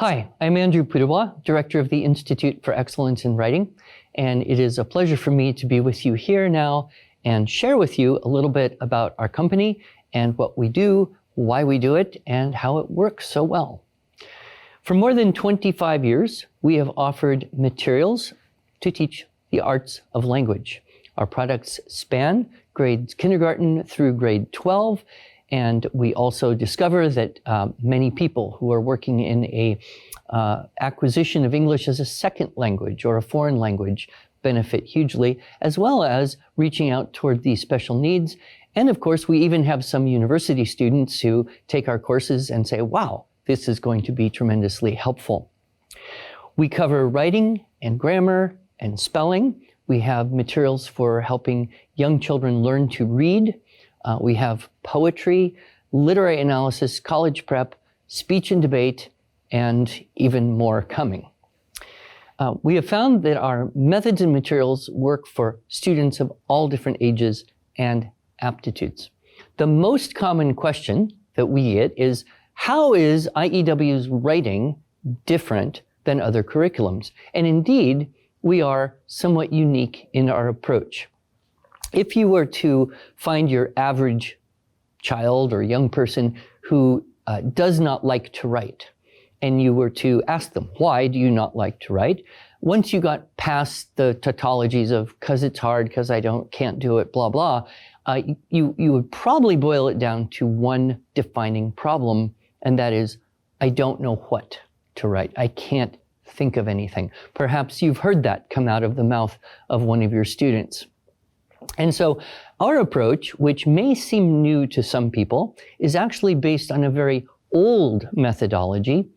Hi, I'm Andrew Pudewa, Director of the Institute for Excellence in Writing, and it is a pleasure for me to be with you here now and share with you a little bit about our company and what we do, why we do it, and how it works so well. For more than 25 years, we have offered materials to teach the arts of language. Our products span grades kindergarten through grade 12, and we also discover that many people who are working in a acquisition of English as a second language or a foreign language benefit hugely, as well as reaching out toward the special needs. And of course, we even have some university students who take our courses and say, wow, this is going to be tremendously helpful. We cover writing and grammar and spelling. We have materials for helping young children learn to read. We have poetry, literary analysis, college prep, speech and debate, and even more coming. We have found that our methods and materials work for students of all different ages and aptitudes. The most common question that we get is, how is IEW's writing different than other curriculums? And indeed, we are somewhat unique in our approach. If you were to find your average child or young person who does not like to write, and you were to ask them, why do you not like to write? Once you got past the tautologies of, because it's hard, because I can't do it, blah, blah, you would probably boil it down to one defining problem, and that is, I don't know what to write. I can't think of anything. Perhaps you've heard that come out of the mouth of one of your students. And so our approach, which may seem new to some people, is actually based on a very old methodology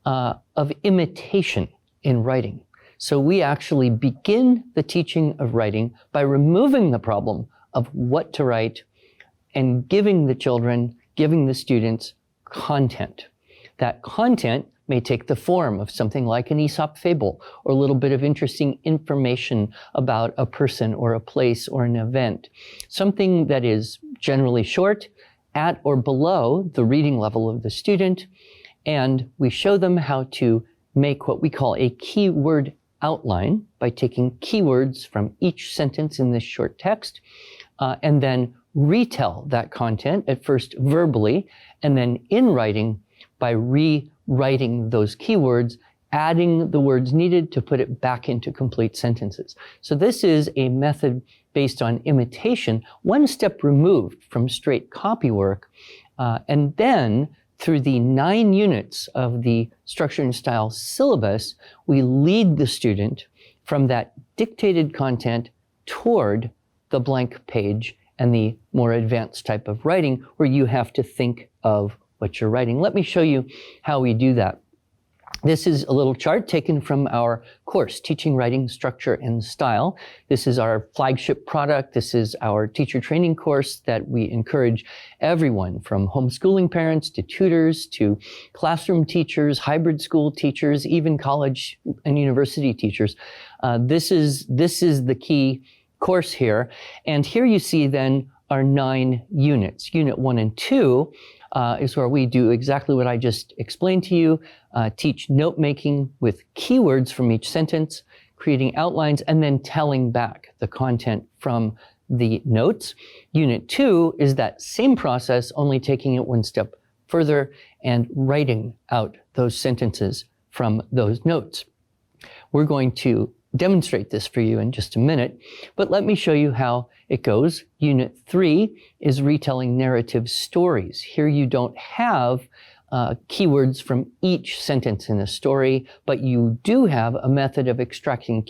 of imitation in writing. So we actually begin the teaching of writing by removing the problem of what to write and giving the children, giving the students content. That content may take the form of something like an Aesop fable or a little bit of interesting information about a person or a place or an event. Something that is generally short, at or below the reading level of the student, and we show them how to make what we call a keyword outline by taking keywords from each sentence in this short text, and then retell that content at first verbally, and then in writing by rewriting those keywords, adding the words needed to put it back into complete sentences. So this is a method based on imitation, one step removed from straight copy work, and then through the 9 units of the Structure and Style syllabus, we lead the student from that dictated content toward the blank page and the more advanced type of writing where you have to think of what you're writing. Let me show you how we do that. This is a little chart taken from our course, Teaching Writing, Structure, and Style. This is our flagship product. This is our teacher training course that we encourage everyone from homeschooling parents to tutors to classroom teachers, hybrid school teachers, even college and university teachers. This is the key course here. And here you see then our 9 units. Unit 1 and 2 is where we do exactly what I just explained to you, teach note making with keywords from each sentence, creating outlines, and then telling back the content from the notes. Unit 2 is that same process, only taking it one step further and writing out those sentences from those notes. We're going to demonstrate this for you in just a minute, but let me show you how it goes. Unit 3 is retelling narrative stories. Here you don't have keywords from each sentence in a story, but you do have a method of extracting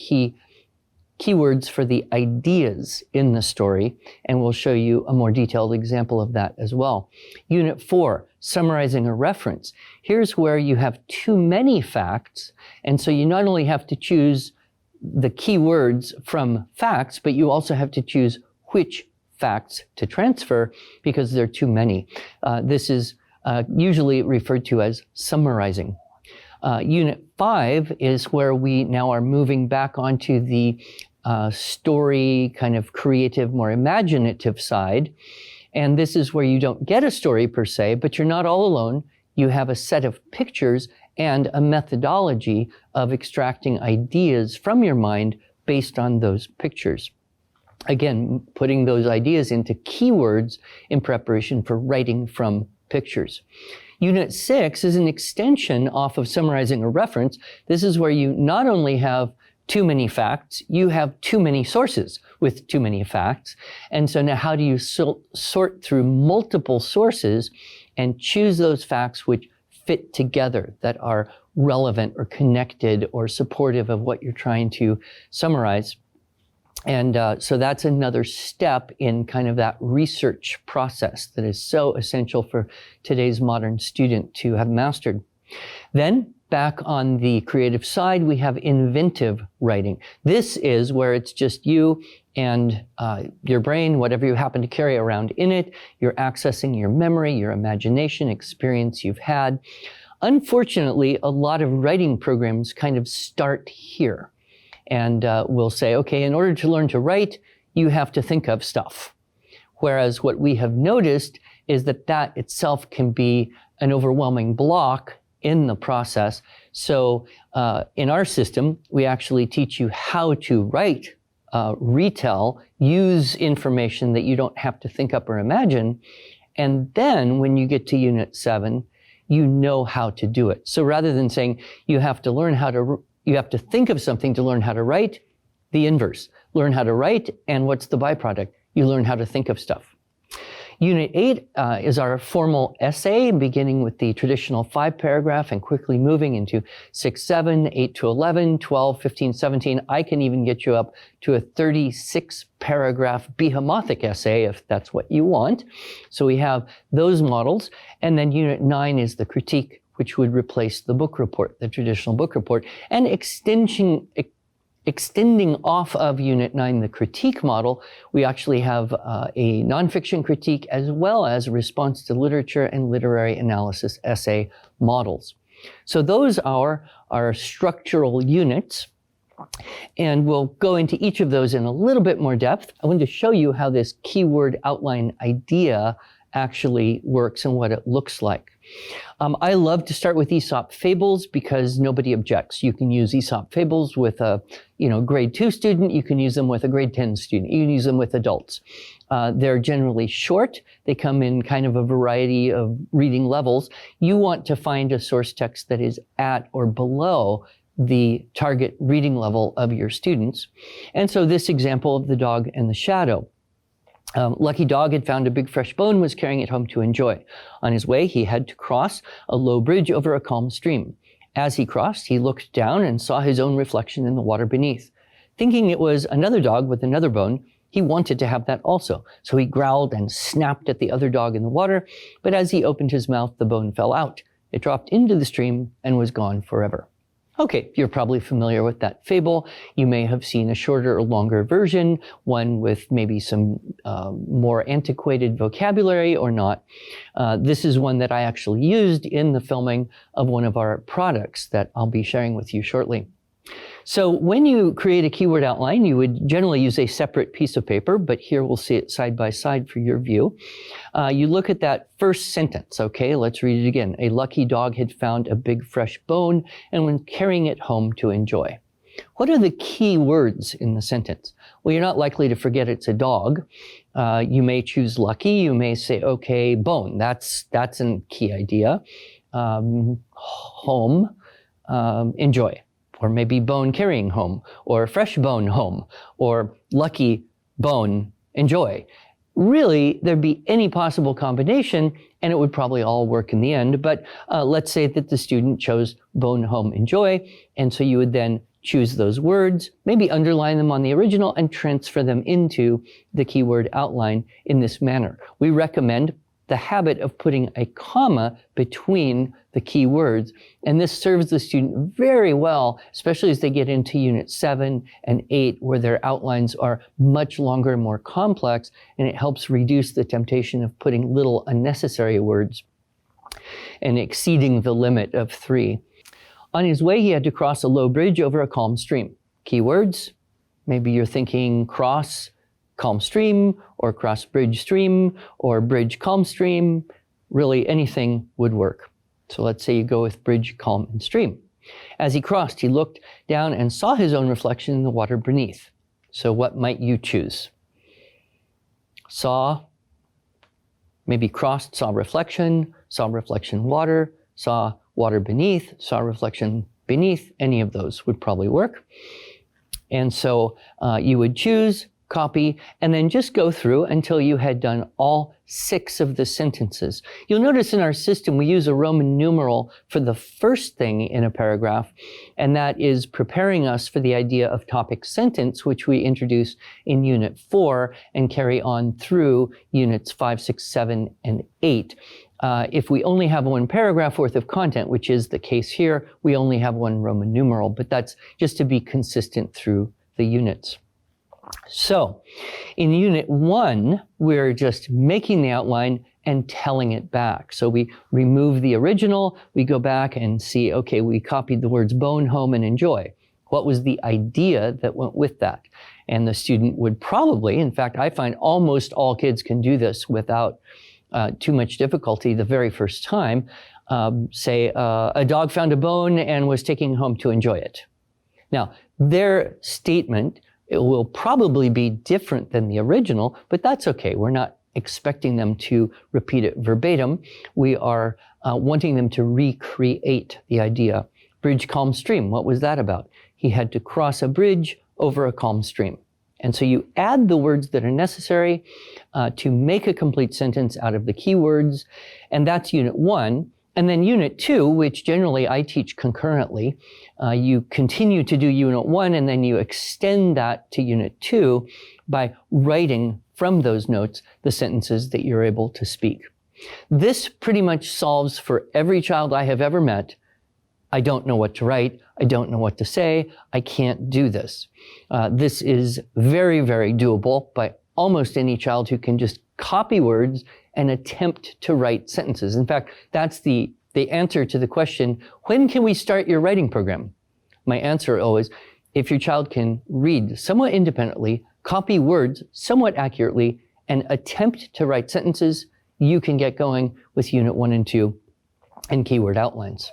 keywords for the ideas in the story, and we'll show you a more detailed example of that as well. Unit 4, summarizing a reference. Here's where you have too many facts, and so you not only have to choose the keywords from facts, but you also have to choose which facts to transfer because there are too many. This is usually referred to as summarizing. Unit 5 is where we now are moving back onto the story kind of creative, more imaginative side. And this is where you don't get a story per se, but you're not all alone. you have a set of pictures and a methodology of extracting ideas from your mind based on those pictures. Again, putting those ideas into keywords in preparation for writing from pictures. Unit 6 is an extension off of summarizing a reference. This is where you not only have too many facts, you have too many sources with too many facts. And so now how do you sort through multiple sources and choose those facts which fit together, that are relevant or connected or supportive of what you're trying to summarize? And so that's another step in kind of that research process that is so essential for today's modern student to have mastered. Then back on the creative side, we have inventive writing. This is where it's just you and your brain, whatever you happen to carry around in it. You're accessing your memory, your imagination, experience you've had. Unfortunately, a lot of writing programs kind of start here. And we'll say, okay, in order to learn to write, you have to think of stuff. Whereas what we have noticed is that that itself can be an overwhelming block in the process. So in our system, we actually teach you how to write, retell, use information that you don't have to think up or imagine. And then when you get to Unit 7, you know how to do it. So rather than saying you have to learn how to you have to think of something to learn how to write, the inverse. Learn how to write, and what's the byproduct? You learn how to think of stuff. Unit 8 is our formal essay, beginning with the traditional 5-paragraph and quickly moving into 6, 7, 8 to 11, 12, 15, 17. I can even get you up to a 36-paragraph behemothic essay if that's what you want. So we have those models. And then Unit 9 is the critique, which would replace the book report, the traditional book report, and extending off of Unit 9, the critique model. We actually have a nonfiction critique as well as a response to literature and literary analysis essay models. So those are our structural units, and we'll go into each of those in a little bit more depth. I wanted to show you how this keyword outline idea actually works and what it looks like. I love to start with Aesop fables because nobody objects. You can use Aesop fables with a grade 2 student. You can use them with a grade 10 student. You can use them with adults. They're generally short. They come in kind of a variety of reading levels. You want to find a source text that is at or below the target reading level of your students. And so this example of the dog and the shadow. Lucky Dog had found a big fresh bone, was carrying it home to enjoy. On his way, he had to cross a low bridge over a calm stream. As he crossed, he looked down and saw his own reflection in the water beneath. Thinking it was another dog with another bone, he wanted to have that also. So he growled and snapped at the other dog in the water, but as he opened his mouth, the bone fell out. It dropped into the stream and was gone forever. Okay, you're probably familiar with that fable. You may have seen a shorter or longer version, one with maybe some more antiquated vocabulary or not. This is one that I actually used in the filming of one of our products that I'll be sharing with you shortly. So when you create a keyword outline, you would generally use a separate piece of paper, but here we'll see it side by side for your view. You look at that first sentence, okay? Let's read it again. A lucky dog had found a big fresh bone and was carrying it home to enjoy. What are the key words in the sentence? Well, you're not likely to forget it's a dog. You may choose lucky. You may say, okay, bone. That's a key idea. Home, enjoy. Or maybe bone carrying home, or fresh bone home, or lucky bone enjoy. Really, there'd be any possible combination, and it would probably all work in the end. But let's say that the student chose bone home enjoy, and so you would then choose those words, maybe underline them on the original, and transfer them into the keyword outline in this manner. We recommend the habit of putting a comma between the key words. And this serves the student very well, especially as they get into Unit 7 and 8, where their outlines are much longer and more complex, and it helps reduce the temptation of putting little unnecessary words and exceeding the limit of 3. On his way, he had to cross a low bridge over a calm stream. Keywords, maybe you're thinking cross, calm stream, or cross bridge stream, or bridge calm stream. Really anything would work. So let's say you go with bridge, calm, and stream. As he crossed, he looked down and saw his own reflection in the water beneath. So what might you choose? Saw, maybe crossed, saw reflection water, saw water beneath, saw reflection beneath. Any of those would probably work. And so you would choose, copy, and then just go through until you had done all 6 of the sentences. You'll notice in our system we use a Roman numeral for the first thing in a paragraph, and that is preparing us for the idea of topic sentence, which we introduce in Unit 4 and carry on through Units 5, 6, 7, and 8. If we only have 1 paragraph worth of content, which is the case here, we only have 1 Roman numeral, but that's just to be consistent through the units. So, in Unit 1, we're just making the outline and telling it back. So we remove the original, we go back and see, okay, we copied the words bone, home, and enjoy. What was the idea that went with that? And the student would probably, in fact, I find almost all kids can do this without too much difficulty the very first time. Say, a dog found a bone and was taking it home to enjoy it. Now, their statement, it will probably be different than the original, but that's okay. We're not expecting them to repeat it verbatim. We are wanting them to recreate the idea. Bridge, calm, stream. What was that about? He had to cross a bridge over a calm stream. And so you add the words that are necessary to make a complete sentence out of the keywords, and that's Unit 1. And then Unit 2, which generally I teach concurrently, you continue to do Unit 1 and then you extend that to Unit 2 by writing from those notes the sentences that you're able to speak. This pretty much solves for every child I have ever met. I don't know what to write. I don't know what to say. I can't do this. This is very, very doable by almost any child who can just copy words and attempt to write sentences. In fact, that's the answer to the question, when can we start your writing program? My answer always, if your child can read somewhat independently, copy words somewhat accurately, and attempt to write sentences, you can get going with Unit 1 and 2 and keyword outlines.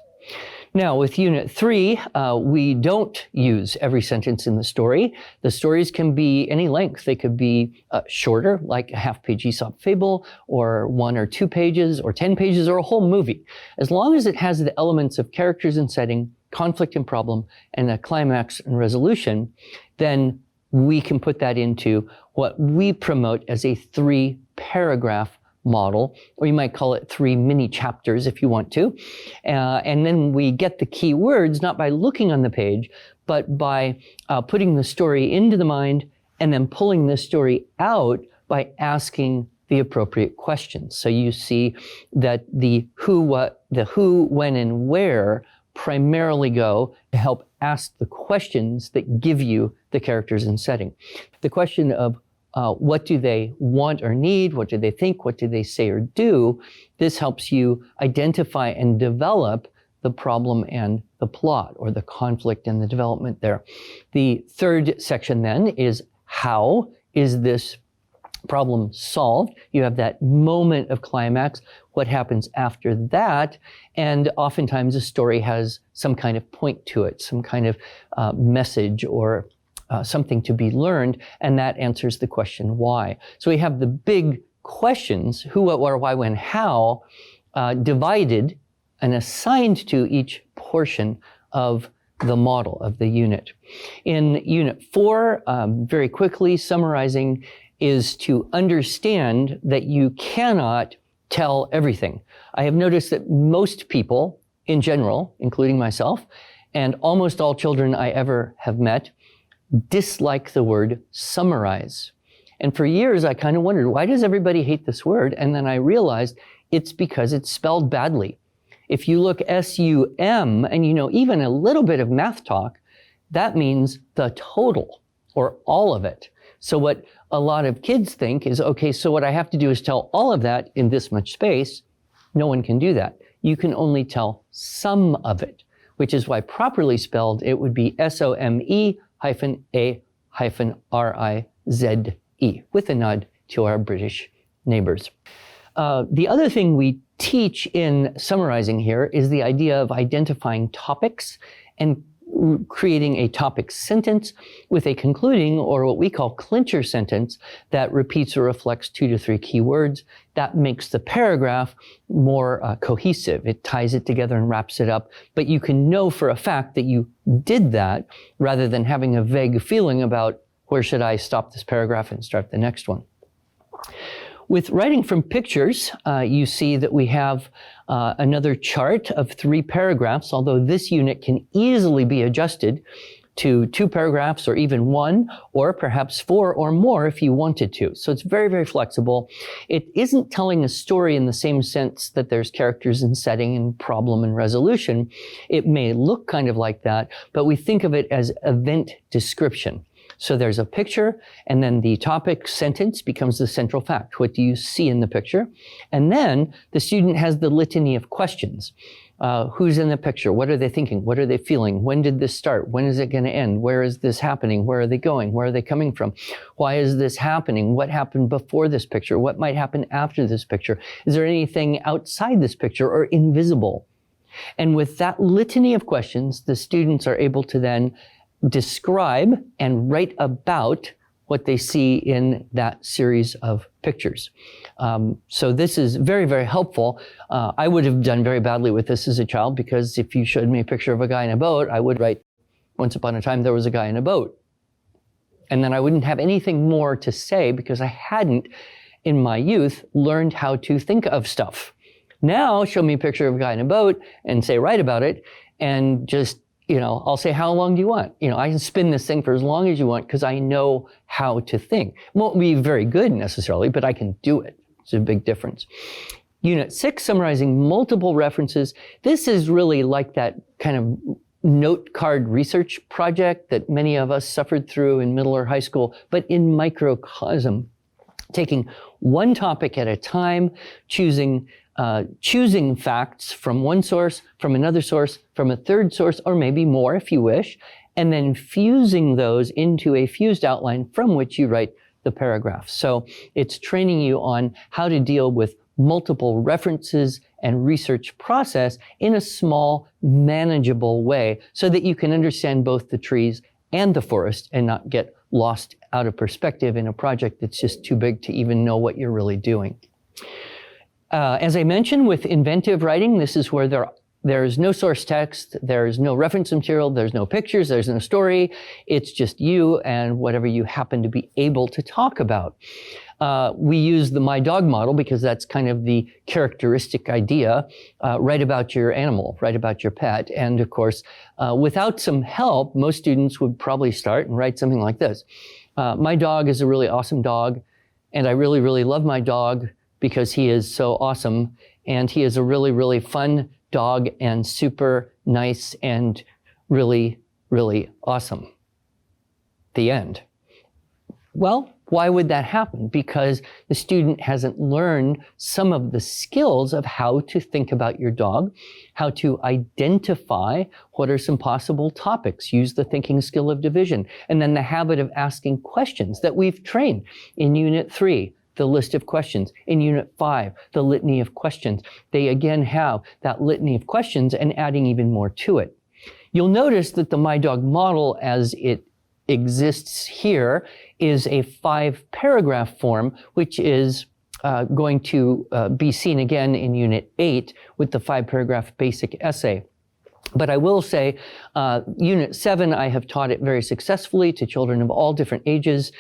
Now, with Unit 3, we don't use every sentence in the story. The stories can be any length. They could be shorter, like a half-page Aesop fable, or 1 or 2 pages, or 10 pages, or a whole movie. As long as it has the elements of characters and setting, conflict and problem, and a climax and resolution, then we can put that into what we promote as a 3-paragraph model, or you might call it 3 mini chapters if you want to. And then we get the key words not by looking on the page, but by putting the story into the mind and then pulling the story out by asking the appropriate questions. So you see that the who, when, and where primarily go to help ask the questions that give you the characters and setting. The question of what do they want or need? What do they think? What do they say or do? This helps you identify and develop the problem and the plot, or the conflict and the development there. The third section then is, how is this problem solved? You have that moment of climax. What happens after that? And oftentimes a story has some kind of point to it, some kind of message or something to be learned, and that answers the question why. So we have the big questions, who, what, where, why, when, how, divided and assigned to each portion of the model of the unit. In Unit 4, very quickly summarizing, is to understand that you cannot tell everything. I have noticed that most people in general, including myself, and almost all children I ever have met, dislike the word summarize. And for years, I kind of wondered, why does everybody hate this word? And then I realized it's because it's spelled badly. If you look S-U-M, and you know even a little bit of math talk, that means the total, or all of it. So what a lot of kids think is, okay, so what I have to do is tell all of that in this much space. No one can do that. You can only tell some of it, which is why properly spelled, it would be SOME-A-RIZE, with a nod to our British neighbors. The other thing we teach in summarizing here is the idea of identifying topics and creating a topic sentence with a concluding, or what we call clincher sentence, that repeats or reflects 2 to 3 key words. That makes the paragraph more cohesive. It ties it together and wraps it up, but you can know for a fact that you did that rather than having a vague feeling about where should I stop this paragraph and start the next one. With writing from pictures, you see that we have another chart of 3 paragraphs, although this unit can easily be adjusted to 2 paragraphs or even 1, or perhaps 4 or more if you wanted to. So it's very, very flexible. It isn't telling a story in the same sense that there's characters and setting and problem and resolution. It may look kind of like that, but we think of it as event description. So there's a picture, and then the topic sentence becomes the central fact. What do you see in the picture? And then the student has the litany of questions. Who's in the picture? What are they thinking? What are they feeling? When did this start? When is it going to end? Where is this happening? Where are they going? Where are they coming from? Why is this happening? What happened before this picture? What might happen after this picture? Is there anything outside this picture or invisible? And with that litany of questions, the students are able to then describe and write about what they see in that series of pictures. So this is very, very helpful. I would have done very badly with this as a child, because if you showed me a picture of a guy in a boat, I would write, once upon a time there was a guy in a boat. And then I wouldn't have anything more to say because I hadn't, in my youth, learned how to think of stuff. Now, show me a picture of a guy in a boat and say, write about it, and just I'll say, how long do you want? I can spin this thing for as long as you want because I know how to think. Won't be very good necessarily, but I can do it. It's a big difference. Unit 6, summarizing multiple references. This is really like that kind of note card research project that many of us suffered through in middle or high school, but in microcosm, taking one topic at a time, choosing facts from one source, from another source, from a third source, or maybe more if you wish, and then fusing those into a fused outline from which you write the paragraph. So it's training you on how to deal with multiple references and research process in a small, manageable way so that you can understand both the trees and the forest and not get lost out of perspective in a project that's just too big to even know what you're really doing. As I mentioned, with inventive writing, this is where there is no source text, there's no reference material, there's no pictures, there's no story. It's just you and whatever you happen to be able to talk about. We use the My Dog model because that's kind of the characteristic idea. Write about your animal, write about your pet. And of course, without some help, most students would probably start and write something like this. My dog is a really awesome dog, and I really, really love my dog because he is so awesome, and he is a really, really fun dog and super nice and really, really awesome. The end. Well, why would that happen? Because the student hasn't learned some of the skills of how to think about your dog, how to identify what are some possible topics, use the thinking skill of division, and then the habit of asking questions that we've trained in Unit 3. The list of questions. In Unit 5, the litany of questions. They again have that litany of questions and adding even more to it. You'll notice that the My Dog model as it exists here is a 5-paragraph form, which is going to be seen again in Unit 8 with the 5-paragraph basic essay. But I will say, Unit 7, I have taught it very successfully to children of all different ages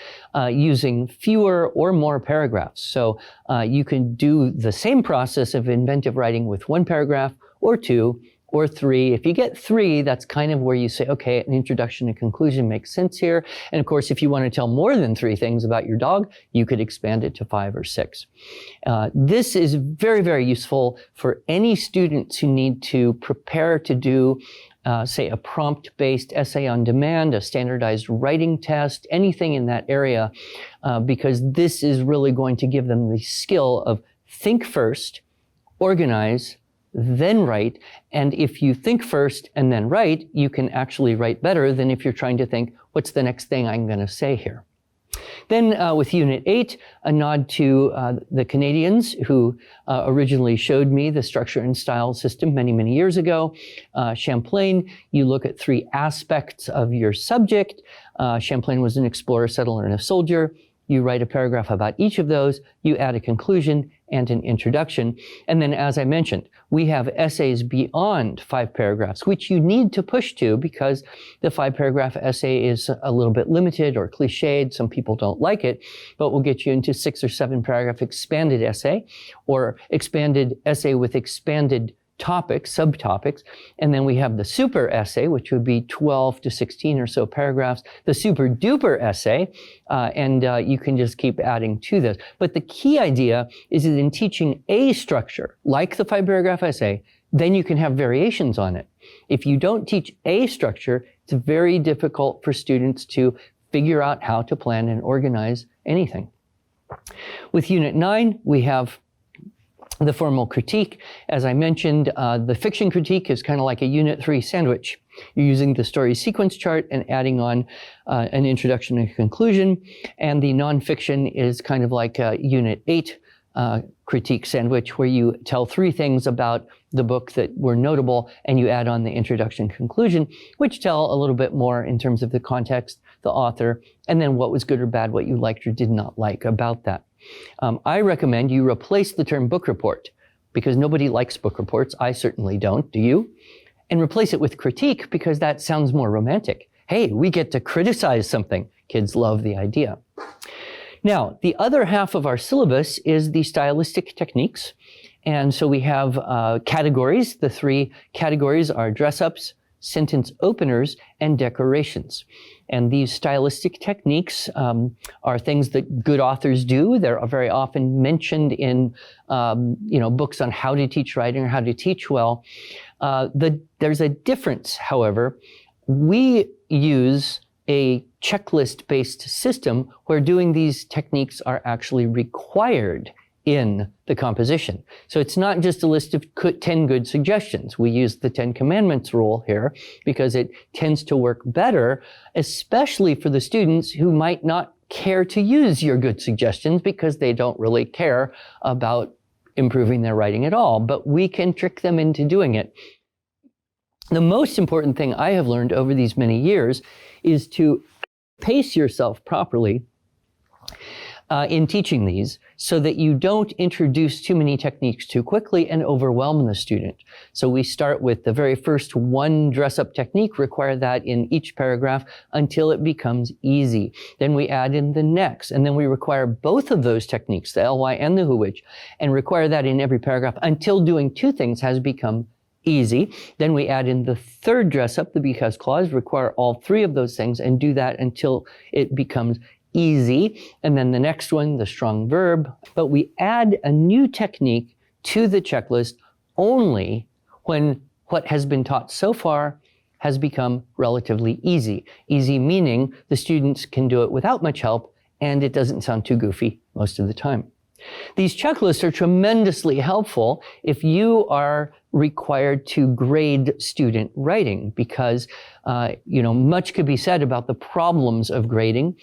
using fewer or more paragraphs. So you can do the same process of inventive writing with 1 paragraph or 2 or 3. If you get 3, that's kind of where you say, okay, an introduction and conclusion makes sense here. And of course, if you want to tell more than 3 things about your dog, you could expand it to 5 or 6. This is very, very useful for any students who need to prepare to do, say, a prompt-based essay on demand, a standardized writing test, anything in that area, because this is really going to give them the skill of think first, organize, then write. And if you think first and then write, you can actually write better than if you're trying to think, what's the next thing I'm going to say here? Then with Unit 8, a nod to the Canadians who originally showed me the structure and style system many, many years ago. Champlain, you look at 3 aspects of your subject. Champlain was an explorer, settler, and a soldier. You write a paragraph about each of those, you add a conclusion and an introduction. And then, as I mentioned, we have essays beyond 5 paragraphs, which you need to push to because the 5-paragraph essay is a little bit limited or cliched. Some people don't like it, but we'll get you into 6 or 7-paragraph expanded essay or expanded essay with expanded topics, subtopics. And then we have the super essay, which would be 12 to 16 or so paragraphs, the super duper essay, and you can just keep adding to this. But the key idea is that in teaching a structure, like the 5-paragraph essay, then you can have variations on it. If you don't teach a structure, it's very difficult for students to figure out how to plan and organize anything. With Unit 9, we have the formal critique. As I mentioned, the fiction critique is kind of like a Unit 3 sandwich. You're using the story sequence chart and adding on an introduction and conclusion. And the nonfiction is kind of like a Unit 8 critique sandwich where you tell 3 things about the book that were notable and you add on the introduction and conclusion, which tell a little bit more in terms of the context, the author, and then what was good or bad, what you liked or did not like about that. I recommend you replace the term book report because nobody likes book reports. I certainly don't. Do you? And replace it with critique because that sounds more romantic. Hey, we get to criticize something. Kids love the idea. Now, the other half of our syllabus is the stylistic techniques. And so we have categories. The 3 categories are dress-ups, sentence openers, and decorations. And these stylistic techniques are things that good authors do. They're very often mentioned in books on how to teach writing or how to teach well. There's a difference, however. We use a checklist-based system where doing these techniques are actually required in the composition. So it's not just a list of 10 good suggestions. We use the 10 Commandments rule here because it tends to work better, especially for the students who might not care to use your good suggestions because they don't really care about improving their writing at all. But we can trick them into doing it. The most important thing I have learned over these many years is to pace yourself properly in teaching these so that you don't introduce too many techniques too quickly and overwhelm the student. So we start with the very first 1 dress-up technique, require that in each paragraph until it becomes easy. Then we add in the next, and then we require both of those techniques, the LY and the who-which, and require that in every paragraph until doing 2 things has become easy. Then we add in the 3rd dress-up, the because clause, require all 3 of those things and do that until it becomes easy. And then the next one, the strong verb. But we add a new technique to the checklist only when what has been taught so far has become relatively easy. Easy meaning the students can do it without much help and it doesn't sound too goofy most of the time. These checklists are tremendously helpful if you are required to grade student writing because, much could be said about the problems of grading.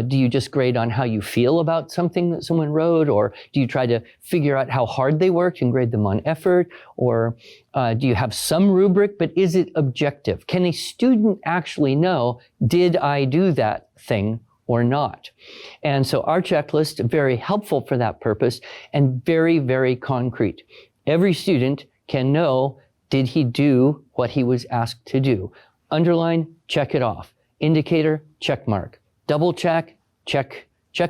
Do you just grade on how you feel about something that someone wrote? Or do you try to figure out how hard they worked and grade them on effort? Or do you have some rubric, but is it objective? Can a student actually know, did I do that thing or not? And so our checklist is very helpful for that purpose and very, very concrete. Every student can know, did he do what he was asked to do? Underline, check it off. Indicator, check mark. Double check, check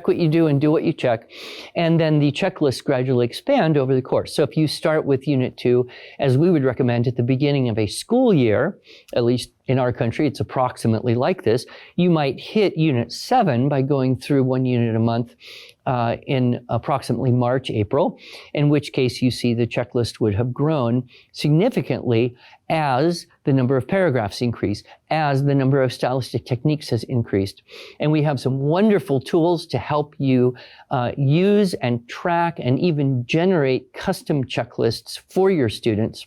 what you do and do what you check. And then the checklists gradually expand over the course. So if you start with Unit 2, as we would recommend at the beginning of a school year, at least in our country, it's approximately like this, you might hit Unit 7 by going through 1 unit a month in approximately March, April, in which case you see the checklist would have grown significantly as the number of paragraphs increase, as the number of stylistic techniques has increased. And we have some wonderful tools to help you use and track and even generate custom checklists for your students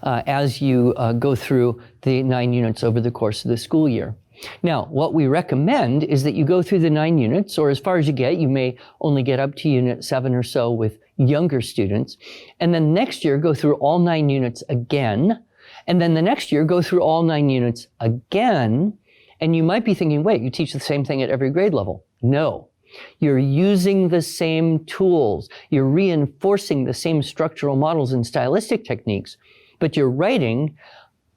as you go through the 9 units over the course of the school year. Now, what we recommend is that you go through the 9 units, or as far as you get. You may only get up to unit 7 or so with younger students. And then next year, go through all 9 units again. And then the next year, go through all 9 units again. And you might be thinking, wait, you teach the same thing at every grade level. No. You're using the same tools. You're reinforcing the same structural models and stylistic techniques, but you're writing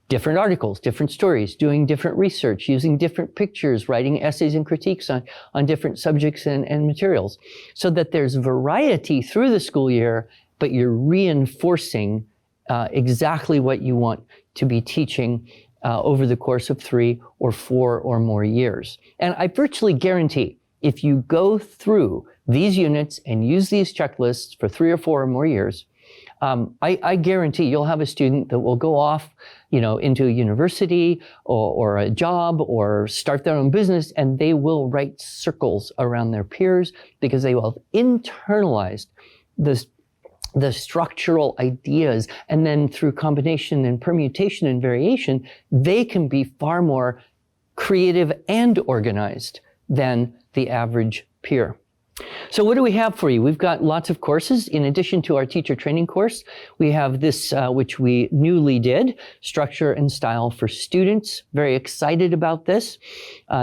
different articles, different stories, doing different research, using different pictures, writing essays and critiques on different subjects and materials, so that there's variety through the school year, but you're reinforcing exactly what you want to be teaching over the course of 3 or 4 or more years. And I virtually guarantee, if you go through these units and use these checklists for 3 or 4 or more years, I guarantee you'll have a student that will go off, into a university or a job or start their own business, and they will write circles around their peers because they will have internalized the structural ideas, and then through combination and permutation and variation, they can be far more creative and organized than the average peer. So what do we have for you? We've got lots of courses. In addition to our teacher training course, we have this, which we newly did, Structure and Style for Students. Very excited about this.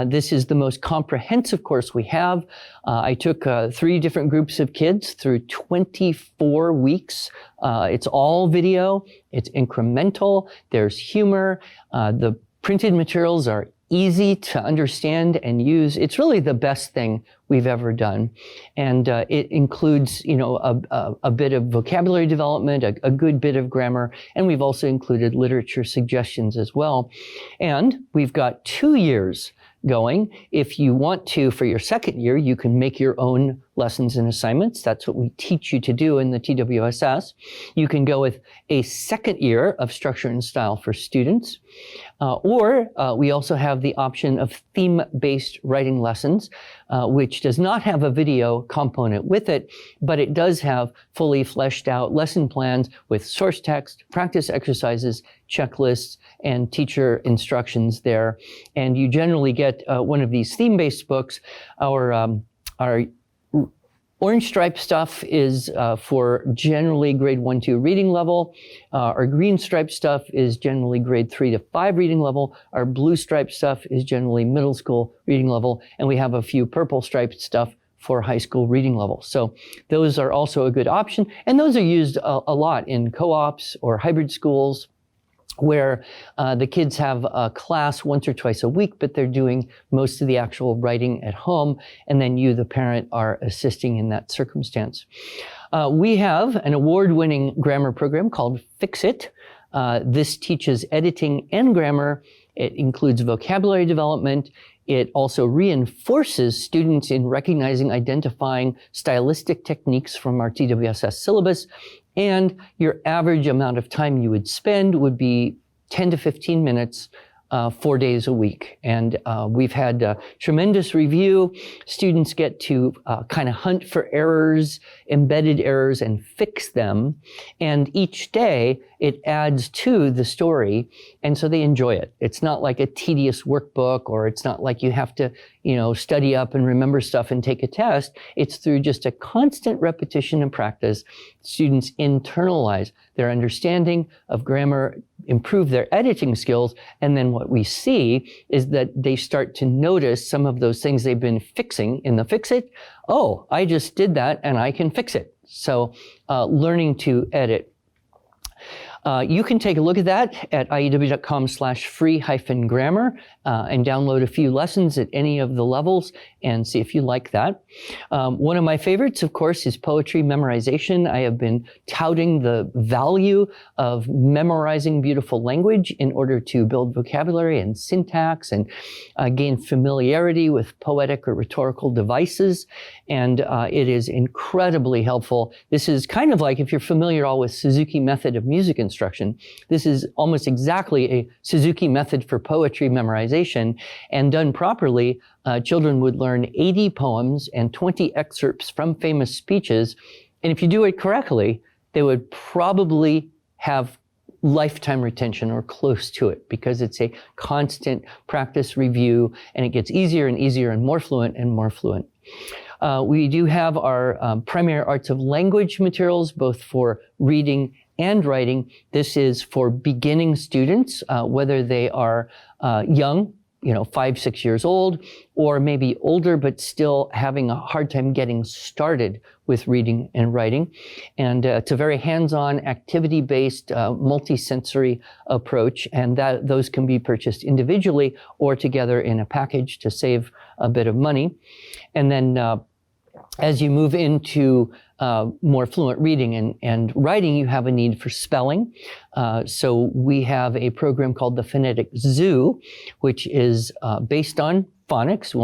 This is the most comprehensive course we have. I took 3 different groups of kids through 24 weeks. It's all video. It's incremental. There's humor. The printed materials are easy to understand and use. It's really the best thing we've ever done. And it includes, a bit of vocabulary development, a good bit of grammar, and we've also included literature suggestions as well. And we've got 2 years going. If you want to, for your second year, you can make your own lessons and assignments. That's what we teach you to do in the TWSS. You can go with a second year of Structure and Style for Students. Or we also have the option of theme-based writing lessons, which does not have a video component with it, but it does have fully fleshed out lesson plans with source text, practice exercises, checklists, and teacher instructions there. And you generally get one of these theme-based books. Our orange stripe stuff is for generally grade 1-2 reading level. Our green stripe stuff is generally grade 3 to 5 reading level. Our blue stripe stuff is generally middle school reading level. And we have a few purple striped stuff for high school reading level. So those are also a good option. And those are used a lot in co-ops or hybrid schools, where the kids have a class once or twice a week, but they're doing most of the actual writing at home, and then you, the parent, are assisting in that circumstance. We have an award-winning grammar program called Fix It. This teaches editing and grammar. It includes vocabulary development. It also reinforces students in recognizing, identifying stylistic techniques from our TWSS syllabus. And your average amount of time you would spend would be 10 to 15 minutes 4 days a week. And we've had tremendous review. Students get to kind of hunt for errors, embedded errors, and fix them. And each day it adds to the story. And so they enjoy it. It's not like a tedious workbook, or it's not like you have to, study up and remember stuff and take a test. It's through just a constant repetition and practice. Students internalize their understanding of grammar, improve their editing skills, and then what we see is that they start to notice some of those things they've been fixing in the Fix It. Oh, I just did that and I can fix it. So learning to edit. You can take a look at that at iew.com/free-grammar and download a few lessons at any of the levels and see if you like that. One of my favorites, of course, is poetry memorization. I have been touting the value of memorizing beautiful language in order to build vocabulary and syntax and gain familiarity with poetic or rhetorical devices. And it is incredibly helpful. This is kind of like, if you're familiar all with Suzuki method of music instruction, this is almost exactly a Suzuki method for poetry memorization. And done properly, children would learn 80 poems and 20 excerpts from famous speeches. And if you do it correctly, they would probably have lifetime retention or close to it, because it's a constant practice review, and it gets easier and easier and more fluent and more fluent. We do have our primary arts of language materials, both for reading and writing. This is for beginning students, whether they are young, 5, 6 years old, or maybe older, but still having a hard time getting started with reading and writing. And it's a very hands-on, activity-based, multi-sensory approach, and those can be purchased individually or together in a package to save a bit of money. And then as you move into more fluent reading and writing, you have a need for spelling. So we have a program called the Phonetic Zoo, which is based on phonics.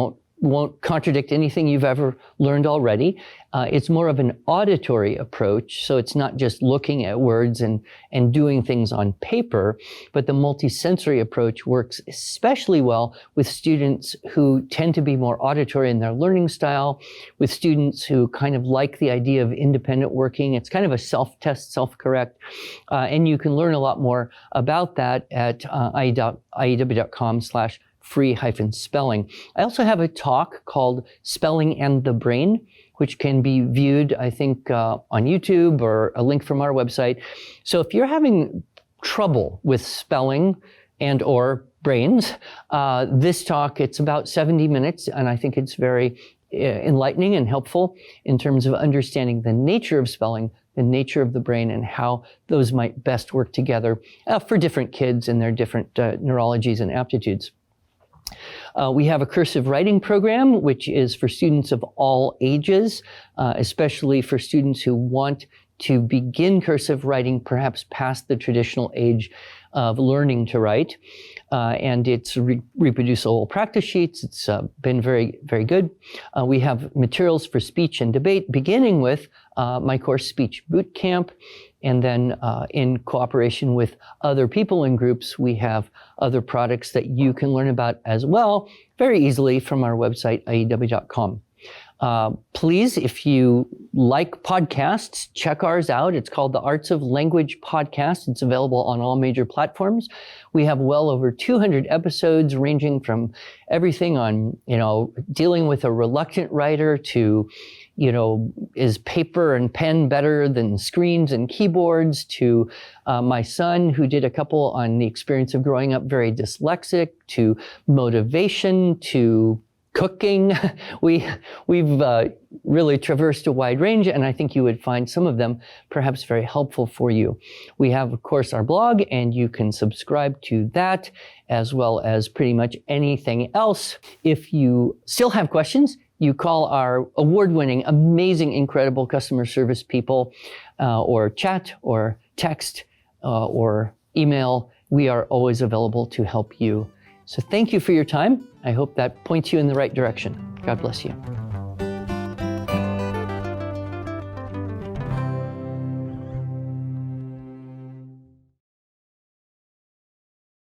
Won't contradict anything you've ever learned already. It's more of an auditory approach, so it's not just looking at words and doing things on paper, but the multisensory approach works especially well with students who tend to be more auditory in their learning style, with students who kind of like the idea of independent working. It's kind of a self-test, self-correct, and you can learn a lot more about that at IEW.com/free-spelling. I also have a talk called Spelling and the Brain, which can be viewed, I think, on YouTube, or a link from our website. So if you're having trouble with spelling and or brains, this talk, it's about 70 minutes, and I think it's very enlightening and helpful in terms of understanding the nature of spelling, the nature of the brain, and how those might best work together for different kids and their different neurologies and aptitudes. We have a cursive writing program, which is for students of all ages, especially for students who want to begin cursive writing, perhaps past the traditional age of learning to write. And it's reproducible practice sheets. It's been very, very good. We have materials for speech and debate, beginning with my course, Speech Boot Camp. And then in cooperation with other people and groups, we have other products that you can learn about as well, very easily from our website, IEW.com. Please, if you like podcasts, check ours out. It's called the Arts of Language Podcast. It's available on all major platforms. We have well over 200 episodes, ranging from everything on, dealing with a reluctant writer to, is paper and pen better than screens and keyboards, to my son, who did a couple on the experience of growing up very dyslexic, to motivation, to cooking. We've really traversed a wide range, and I think you would find some of them perhaps very helpful for you. We have, of course, our blog, and you can subscribe to that, as well as pretty much anything else. If you still have questions, you call our award-winning, amazing, incredible customer service people, or chat, or text, or email. We are always available to help you. So thank you for your time. I hope that points you in the right direction. God bless you.